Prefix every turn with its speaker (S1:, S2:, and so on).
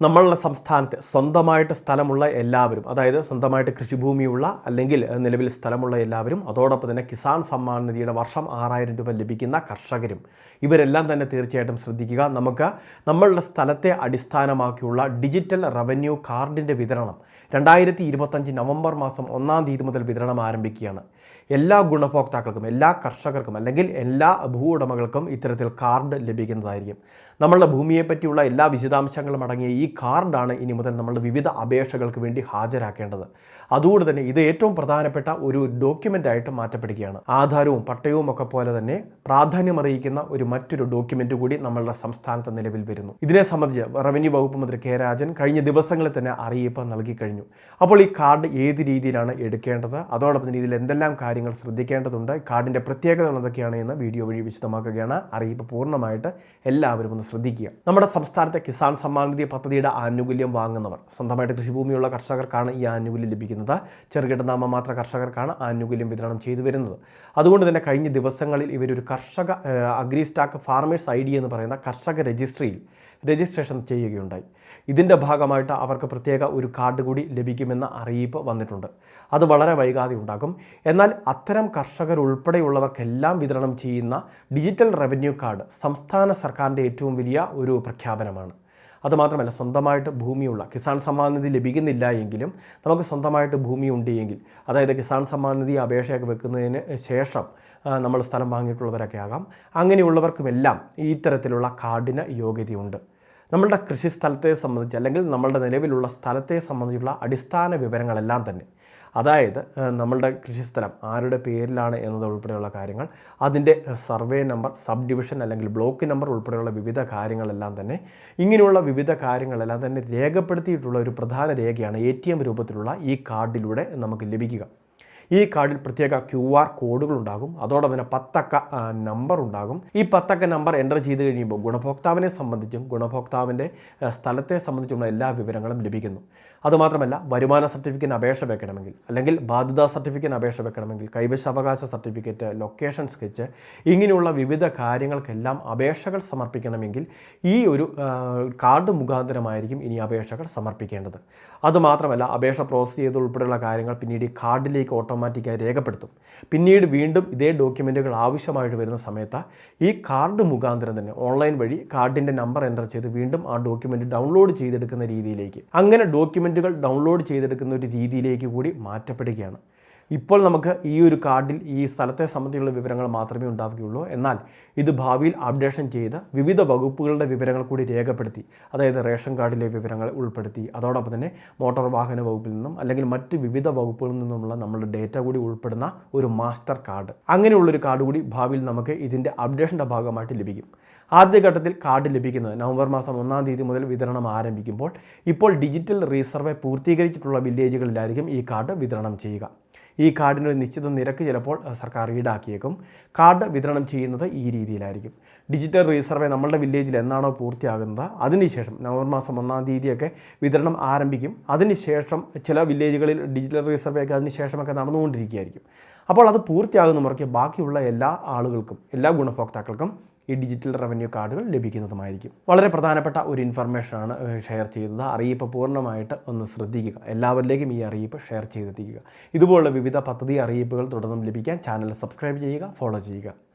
S1: നമ്മളുടെ സംസ്ഥാനത്ത് സ്വന്തമായിട്ട് സ്ഥലമുള്ള എല്ലാവരും, അതായത് സ്വന്തമായിട്ട് കൃഷിഭൂമിയുള്ള അല്ലെങ്കിൽ നിലവിൽ സ്ഥലമുള്ള എല്ലാവരും, അതോടൊപ്പം തന്നെ കിസാൻ സമ്മാൻ നിധിയുടെ വർഷം 6000 രൂപ ലഭിക്കുന്ന കർഷകരും, ഇവരെല്ലാം തന്നെ തീർച്ചയായിട്ടും ശ്രദ്ധിക്കുക. നമുക്ക് നമ്മളുടെ സ്ഥലത്തെ അടിസ്ഥാനമാക്കിയുള്ള ഡിജിറ്റൽ റവന്യൂ കാർഡിൻ്റെ വിതരണം 2025 നവംബർ മാസം 1-ാം തീയതി മുതൽ വിതരണം ആരംഭിക്കുകയാണ്. എല്ലാ ഗുണഭോക്താക്കൾക്കും, എല്ലാ കർഷകർക്കും അല്ലെങ്കിൽ എല്ലാ ഭൂ ഉടമകൾക്കും ഇത്തരത്തിൽ കാർഡ് ലഭിക്കുന്നതായിരിക്കും. നമ്മളുടെ ഭൂമിയെ പറ്റിയുള്ള എല്ലാ വിശദാംശങ്ങളും അടങ്ങിയ ഈ കാർഡാണ് ഇനി മുതൽ നമ്മൾ വിവിധ അപേക്ഷകൾക്ക് വേണ്ടി ഹാജരാക്കേണ്ടത്. അതുകൊണ്ട് തന്നെ ഇത് ഏറ്റവും പ്രധാനപ്പെട്ട ഒരു ഡോക്യുമെൻ്റായിട്ട് മാറ്റപ്പെടുകയാണ്. ആധാരവും പട്ടയവും ഒക്കെ പോലെ തന്നെ പ്രാധാന്യമറിയിക്കുന്ന മറ്റൊരു ഡോക്യുമെൻ്റ് കൂടി നമ്മളുടെ സംസ്ഥാനത്ത് നിലവിൽ വരുന്നു. ഇതിനെ സംബന്ധിച്ച് റവന്യൂ വകുപ്പ് മന്ത്രി കെ രാജൻ കഴിഞ്ഞ ദിവസങ്ങളിൽ തന്നെ അറിയിപ്പ് നൽകി കഴിഞ്ഞു. അപ്പോൾ ഈ കാർഡ് ഏത് രീതിയിലാണ് എടുക്കേണ്ടത്, അതോടൊപ്പം തന്നെ ഇതിൽ എന്തെല്ലാം കാര്യങ്ങൾ ശ്രദ്ധിക്കേണ്ടതുണ്ട്, കാർഡിൻ്റെ പ്രത്യേകതകൾ എന്തൊക്കെയാണ് എന്ന് വീഡിയോ വഴി വിശദമാക്കുകയാണ്. അറിയിപ്പ് പൂർണ്ണമായിട്ട് എല്ലാവരും ഒന്ന് ശ്രദ്ധിക്കുക. നമ്മുടെ സംസ്ഥാനത്തെ കിസാൻ സമ്മാൻ നിധി പദ്ധതിയുടെ ആനുകൂല്യം വാങ്ങുന്നവർ, സ്വന്തമായിട്ട് കൃഷിഭൂമിയുള്ള കർഷകർക്കാണ് ഈ ആനുകൂല്യം ലഭിക്കുന്നത്. ചെറുകിട നാമമാത്ര കർഷകർക്കാണ് ആനുകൂല്യം വിതരണം ചെയ്തു വരുന്നത്. അതുകൊണ്ട് തന്നെ കഴിഞ്ഞ ദിവസങ്ങളിൽ ഇവരൊരു കർഷക അഗ്രിസ്റ്റാക്ക് ഫാർമേഴ്സ് ID എന്ന് പറയുന്ന കർഷക രജിസ്ട്രിയിൽ രജിസ്ട്രേഷൻ ചെയ്യുകയുണ്ടായി. ഇതിൻ്റെ ഭാഗമായിട്ട് അവർക്ക് പ്രത്യേക ഒരു കാർഡ് കൂടി ലഭിക്കുമെന്ന അറിയിപ്പ് വന്നിട്ടുണ്ട്. അത് വളരെ വൈകാതെ ഉണ്ടാകും. എന്നാൽ അത്തരം കർഷകർ ഉൾപ്പെടെയുള്ളവർക്കെല്ലാം വിതരണം ചെയ്യുന്ന ഡിജിറ്റൽ റവന്യൂ കാർഡ് സംസ്ഥാന സർക്കാരിൻ്റെ ഏറ്റവും വലിയ ഒരു പ്രഖ്യാപനമാണ്. അതുമാത്രമല്ല, സ്വന്തമായിട്ട് ഭൂമിയുള്ള, കിസാൻ സമ്മാൻ നിധി ലഭിക്കുന്നില്ല എങ്കിലും നമുക്ക് സ്വന്തമായിട്ട് ഭൂമി ഉണ്ട് എങ്കിൽ, അതായത് കിസാൻ സമ്മാൻ നിധി അപേക്ഷയൊക്കെ വെക്കുന്നതിന് ശേഷം നമ്മൾ സ്ഥലം വാങ്ങിയിട്ടുള്ളവരൊക്കെ ആകാം, അങ്ങനെയുള്ളവർക്കുമെല്ലാം ഈ ഇത്തരത്തിലുള്ള കാർഡിന് യോഗ്യതയുണ്ട്. നമ്മളുടെ കൃഷി സ്ഥലത്തെ സംബന്ധിച്ച് അല്ലെങ്കിൽ നമ്മളുടെ നിലവിലുള്ള സ്ഥലത്തെ സംബന്ധിച്ചുള്ള അടിസ്ഥാന വിവരങ്ങളെല്ലാം തന്നെ, അതായത് നമ്മളുടെ കൃഷിസ്ഥലം ആരുടെ പേരിലാണ് എന്നത് ഉൾപ്പെടെയുള്ള കാര്യങ്ങൾ, അതിൻ്റെ സർവേ നമ്പർ, സബ് ഡിവിഷൻ അല്ലെങ്കിൽ ബ്ലോക്ക് നമ്പർ ഉൾപ്പെടെയുള്ള വിവിധ കാര്യങ്ങളെല്ലാം തന്നെ, ഇങ്ങനെയുള്ള വിവിധ കാര്യങ്ങളെല്ലാം തന്നെ രേഖപ്പെടുത്തിയിട്ടുള്ള ഒരു പ്രധാന രേഖയാണ് ATM രൂപത്തിലുള്ള ഈ കാർഡിലൂടെ നമുക്ക് ലഭിക്കുക. ഈ കാർഡിൽ പ്രത്യേക QR കോഡുകൾ ഉണ്ടാകും. അതോടൊപ്പം തന്നെ 10 അക്ക നമ്പർ ഉണ്ടാകും. ഈ 10 അക്ക നമ്പർ എൻ്റർ ചെയ്ത് കഴിയുമ്പോൾ ഗുണഭോക്താവിനെ സംബന്ധിച്ചും ഗുണഭോക്താവിൻ്റെ സ്ഥലത്തെ സംബന്ധിച്ചുള്ള എല്ലാ വിവരങ്ങളും ലഭിക്കുന്നു. അതുമാത്രമല്ല, വരുമാന സർട്ടിഫിക്കറ്റിന് അപേക്ഷ വെക്കണമെങ്കിൽ, അല്ലെങ്കിൽ ബാധ്യതാ സർട്ടിഫിക്കറ്റിന് അപേക്ഷ വെക്കണമെങ്കിൽ, കൈവശാവകാശ സർട്ടിഫിക്കറ്റ്, ലൊക്കേഷൻ സ്കെച്ച്, ഇങ്ങനെയുള്ള വിവിധ കാര്യങ്ങൾക്കെല്ലാം അപേക്ഷകൾ സമർപ്പിക്കണമെങ്കിൽ ഈ ഒരു കാർഡ് മുഖാന്തരമായിരിക്കും ഇനി അപേക്ഷകൾ സമർപ്പിക്കേണ്ടത്. അതുമാത്രമല്ല, അപേക്ഷ പ്രോസസ് ചെയ്ത് ഉൾപ്പെടെയുള്ള കാര്യങ്ങൾ പിന്നീട് ഈ കാർഡിലേക്ക് ഓട്ടോമാറ്റിക്കായി രേഖപ്പെടുത്തും. പിന്നീട് വീണ്ടും ഇതേ ഡോക്യുമെൻറ്റുകൾ ആവശ്യമായിട്ട് വരുന്ന സമയത്ത് ഈ കാർഡ് മുഖാന്തരം തന്നെ ഓൺലൈൻ വഴി കാർഡിൻ്റെ നമ്പർ എൻ്റർ ചെയ്ത് വീണ്ടും ആ ഡോക്യുമെൻറ്റ് ഡൗൺലോഡ് ചെയ്തെടുക്കുന്ന രീതിയിലേക്ക്, അങ്ങനെ ഡോക്യുമെൻറ്റുകൾ ഡൗൺലോഡ് ചെയ്തെടുക്കുന്ന ഒരു രീതിയിലേക്ക് കൂടി മാറ്റപ്പെടുകയാണ്. ഇപ്പോൾ നമുക്ക് ഈ ഒരു കാർഡിൽ ഈ സ്ഥലത്തെ സംബന്ധിച്ചുള്ള വിവരങ്ങൾ മാത്രമേ ഉണ്ടാവുകയുള്ളൂ. എന്നാൽ ഇത് ഭാവിയിൽ അപ്ഡേഷൻ ചെയ്ത് വിവിധ വകുപ്പുകളുടെ വിവരങ്ങൾ കൂടി രേഖപ്പെടുത്തി, അതായത് റേഷൻ കാർഡിലെ വിവരങ്ങൾ ഉൾപ്പെടുത്തി, അതോടൊപ്പം തന്നെ മോട്ടോർ വാഹന വകുപ്പിൽ നിന്നും അല്ലെങ്കിൽ മറ്റ് വിവിധ വകുപ്പുകളിൽ നിന്നുമുള്ള നമ്മളുടെ ഡേറ്റ കൂടി ഉൾപ്പെടുന്ന ഒരു മാസ്റ്റർ കാർഡ്, അങ്ങനെയുള്ളൊരു കാർഡ് കൂടി ഭാവിയിൽ നമുക്ക് ഇതിൻ്റെ അപ്ഡേഷൻ്റെ ഭാഗമായിട്ട് ലഭിക്കും. ആദ്യഘട്ടത്തിൽ കാർഡ് ലഭിക്കുന്നത് നവംബർ മാസം 1-ാം തീയതി മുതൽ വിതരണം ആരംഭിക്കുമ്പോൾ ഇപ്പോൾ ഡിജിറ്റൽ റീസർവേ പൂർത്തീകരിച്ചിട്ടുള്ള വില്ലേജുകളിലായിരിക്കും ഈ കാർഡ് വിതരണം ചെയ്യുക. ഈ കാർഡിന് ഒരു നിശ്ചിത നിരക്ക് ചിലപ്പോൾ സർക്കാർ ഈടാക്കിയേക്കും. കാർഡ് വിതരണം ചെയ്യുന്നത് ഈ രീതിയിലായിരിക്കും. ഡിജിറ്റൽ റീസർവേ നമ്മളുടെ വില്ലേജിൽ എന്നാണോ പൂർത്തിയാകുന്നത് അതിനുശേഷം നവംബർ മാസം 1-ാം തീയതിയൊക്കെ വിതരണം ആരംഭിക്കും. അതിനുശേഷം ചില വില്ലേജുകളിൽ ഡിജിറ്റൽ റീസർവേ ഒക്കെ അതിനുശേഷമൊക്കെ നടന്നുകൊണ്ടിരിക്കുകയായിരിക്കും. അപ്പോൾ അത് പൂർത്തിയാകുന്ന മുറയ്ക്ക് ബാക്കിയുള്ള എല്ലാ ആളുകൾക്കും, എല്ലാ ഗുണഭോക്താക്കൾക്കും ഈ ഡിജിറ്റൽ റവന്യൂ കാർഡുകൾ ലഭിക്കുന്നതുമായിരിക്കും. വളരെ പ്രധാനപ്പെട്ട ഒരു ഇൻഫർമേഷനാണ് ഷെയർ ചെയ്തത്. അറിയിപ്പ് പൂർണ്ണമായിട്ട് ഒന്ന് ശ്രദ്ധിക്കുക. എല്ലാവരിലേക്കും ഈ അറിയിപ്പ് ഷെയർ ചെയ്തെത്തിക്കുക. ഇതുപോലുള്ള വിവിധ പദ്ധതി അറിയിപ്പുകൾ തുടർന്നും ലഭിക്കാൻ ചാനൽ സബ്സ്ക്രൈബ് ചെയ്യുക, ഫോളോ ചെയ്യുക.